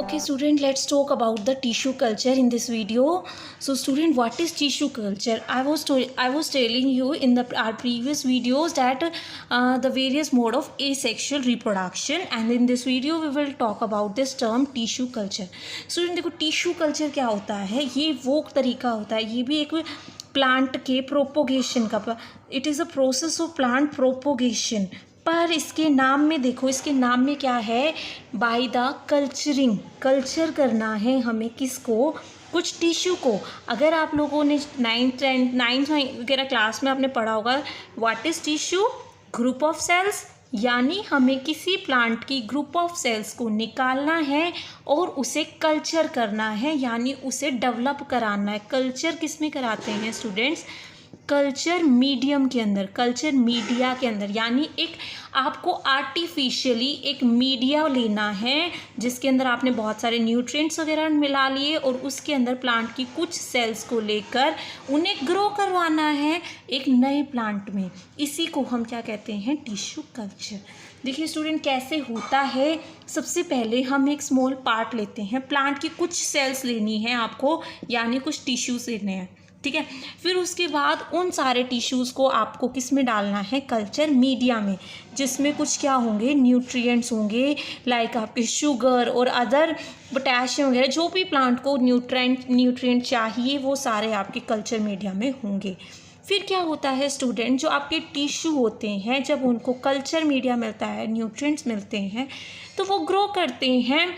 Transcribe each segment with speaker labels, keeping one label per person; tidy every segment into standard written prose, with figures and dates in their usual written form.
Speaker 1: Okay student, let's talk about the tissue culture in this video. So student, what is tissue culture? I was telling you in our previous videos that the various mode of asexual reproduction, and in this video we will talk about this term tissue culture. Student देखो tissue culture क्या होता है, ये वो तरीका होता है, ये भी एक प्लांट के प्रोपोगेशन का, it is a process of plant propagation. पर इसके नाम में देखो, इसके नाम में क्या है, बाय द कल्चरिंग, कल्चर करना है हमें किसको, कुछ टिश्यू को। अगर आप लोगों ने नाइन्थ वगैरह क्लास में आपने पढ़ा होगा what is tissue, group of cells, यानी हमें किसी प्लांट की ग्रुप ऑफ सेल्स को निकालना है और उसे कल्चर करना है, यानी उसे डेवलप कराना है। कल्चर किस में कराते हैं स्टूडेंट्स, कल्चर मीडियम के अंदर, कल्चर मीडिया के अंदर, यानी एक आपको आर्टिफिशियली एक मीडिया लेना है जिसके अंदर आपने बहुत सारे न्यूट्रिएंट्स वगैरह मिला लिए और उसके अंदर प्लांट की कुछ सेल्स को लेकर उन्हें ग्रो करवाना है एक नए प्लांट में। इसी को हम क्या कहते हैं, टिश्यू कल्चर। देखिए स्टूडेंट कैसे होता है, सबसे पहले हम एक स्मॉल पार्ट लेते हैं, प्लांट की कुछ सेल्स लेनी है आपको, यानी कुछ टिश्यूज लेने हैं, ठीक है। फिर उसके बाद उन सारे टिश्यूज़ को आपको किस में डालना है, कल्चर मीडिया में, जिसमें कुछ क्या होंगे, न्यूट्रिएंट्स होंगे, लाइक आपके शुगर और अदर पोटेशियम वगैरह, जो भी प्लांट को न्यूट्रिएंट चाहिए वो सारे आपके कल्चर मीडिया में होंगे। फिर क्या होता है स्टूडेंट, जो आपके टिश्यू होते हैं जब उनको कल्चर मीडिया मिलता है, न्यूट्रिएंट्स मिलते हैं, तो वो ग्रो करते हैं।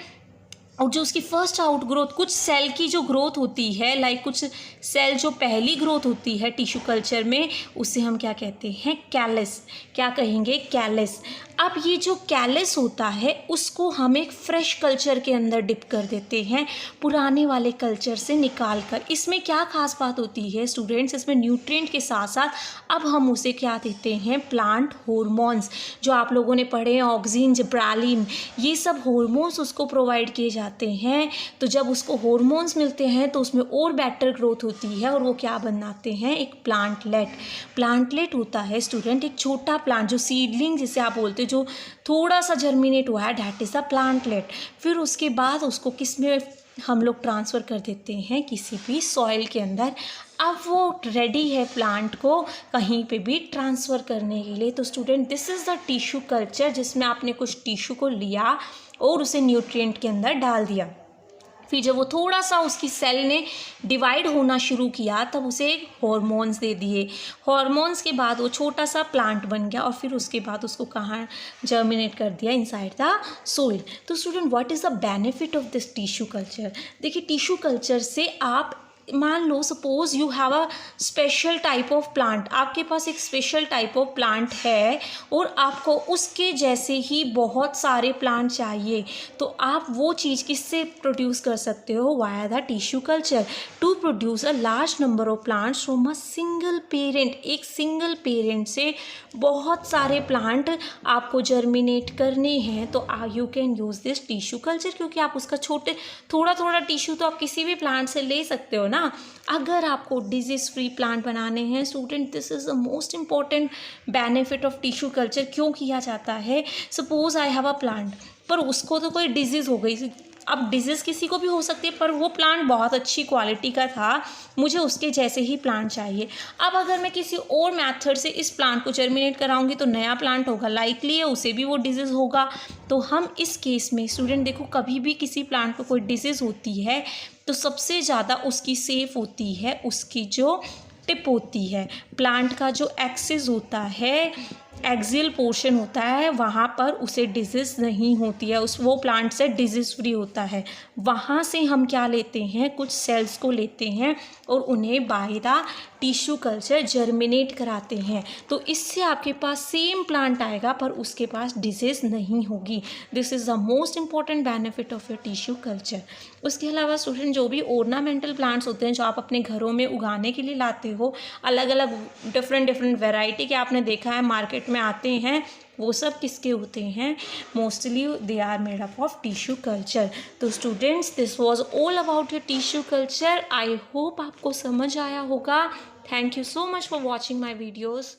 Speaker 1: और जो उसकी फर्स्ट आउट ग्रोथ, कुछ सेल की जो ग्रोथ होती है, लाइक कुछ सेल जो पहली ग्रोथ होती है टिश्यू कल्चर में, उसे हम क्या कहते हैं, कैलस, क्या कहेंगे, कैलस। अब ये जो कैलस होता है उसको हम एक फ्रेश कल्चर के अंदर डिप कर देते हैं, पुराने वाले कल्चर से निकाल कर। इसमें क्या खास बात होती है स्टूडेंट्स, इसमें न्यूट्रिएंट के साथ साथ अब हम उसे क्या देते हैं, प्लांट हॉर्मोन्स, जो आप लोगों ने पढ़े हैं ऑक्सिन, जिब्रालिन, ये सब हॉर्मोन्स उसको प्रोवाइड किए जाते हैं। तो जब उसको हॉर्मोन्स मिलते हैं तो उसमें और बेटर ग्रोथ होती है और वो क्या बनाते हैं, एक प्लांटलेट। प्लांटलेट होता है स्टूडेंट एक छोटा प्लांट, जो सीडलिंग जिसे आप बोलते हैं, जो थोड़ा सा जर्मिनेट हुआ है, दैट इज़ द प्लांटलेट। फिर उसके बाद उसको किस में हम लोग ट्रांसफ़र कर देते हैं, किसी भी सॉइल के अंदर। अब वो रेडी है प्लांट को कहीं पे भी ट्रांसफ़र करने के लिए। तो student this is the tissue culture, जिसमें आपने कुछ टिश्यू को लिया और उसे न्यूट्रिएंट के अंदर डाल दिया। फिर जब वो थोड़ा सा उसकी सेल ने डिवाइड होना शुरू किया तब उसे हॉर्मोन्स दे दिए। हॉर्मोन्स के बाद वो छोटा सा प्लांट बन गया और फिर उसके बाद उसको कहाँ जर्मिनेट कर दिया, इनसाइड द सोइल। तो student what is the benefit of this tissue culture. देखिए टिश्यू कल्चर से आप मान लो suppose you have a special type of plant, आपके पास एक स्पेशल टाइप ऑफ प्लांट है और आपको उसके जैसे ही बहुत सारे प्लांट चाहिए, तो आप वो चीज़ किससे प्रोड्यूस कर सकते हो, via the tissue culture, to produce a large number of plants from a single parent. एक सिंगल पेरेंट से बहुत सारे प्लांट आपको जर्मिनेट करने हैं, तो you can use this tissue culture, क्योंकि आप उसका थोड़ा टिश्यू तो आप किसी भी प्लांट से ले सकते हो ना। अगर आपको डिजीज़ फ्री प्लांट बनाने हैं student, this is the most important benefit of tissue culture. क्यों किया जाता है, suppose I have a plant, पर उसको तो कोई डिजीज़ हो गई, अब डिजीज़ किसी को भी हो सकती है, पर वो प्लांट बहुत अच्छी क्वालिटी का था, मुझे उसके जैसे ही प्लांट चाहिए। अब अगर मैं किसी और मेथड से इस प्लांट को जर्मिनेट कराऊंगी तो नया प्लांट होगा, लाइकली है उसे भी वो डिजीज़ होगा। तो हम इस केस में स्टूडेंट देखो, कभी भी किसी प्लांट को कोई डिजीज़ होती है तो सबसे ज़्यादा उसकी सेफ होती है उसकी जो टिप होती है, प्लांट का जो एक्सिस होता है, एक्सियल पोर्शन होता है, वहाँ पर उसे डिजीज़ नहीं होती है, वो प्लांट से डिजीज़ फ्री होता है। वहाँ से हम क्या लेते हैं, कुछ सेल्स को लेते हैं और उन्हें by the tissue culture germinate कराते हैं। तो इससे आपके पास सेम प्लांट आएगा पर उसके पास डिजीज़ नहीं होगी। This is the most important benefit of your tissue culture. उसके अलावा स्टूडेंट जो भी ऑर्नामेंटल प्लांट्स होते हैं जो आप अपने घरों में उगाने के लिए लाते हो, अलग अलग डिफरेंट वेराइटी के आपने देखा है मार्केट में आते हैं, वो सब किसके होते हैं, mostly they are made up of tissue culture. तो students this was all about your tissue culture. I hope आपको समझ आया होगा। Thank you so much for watching my videos.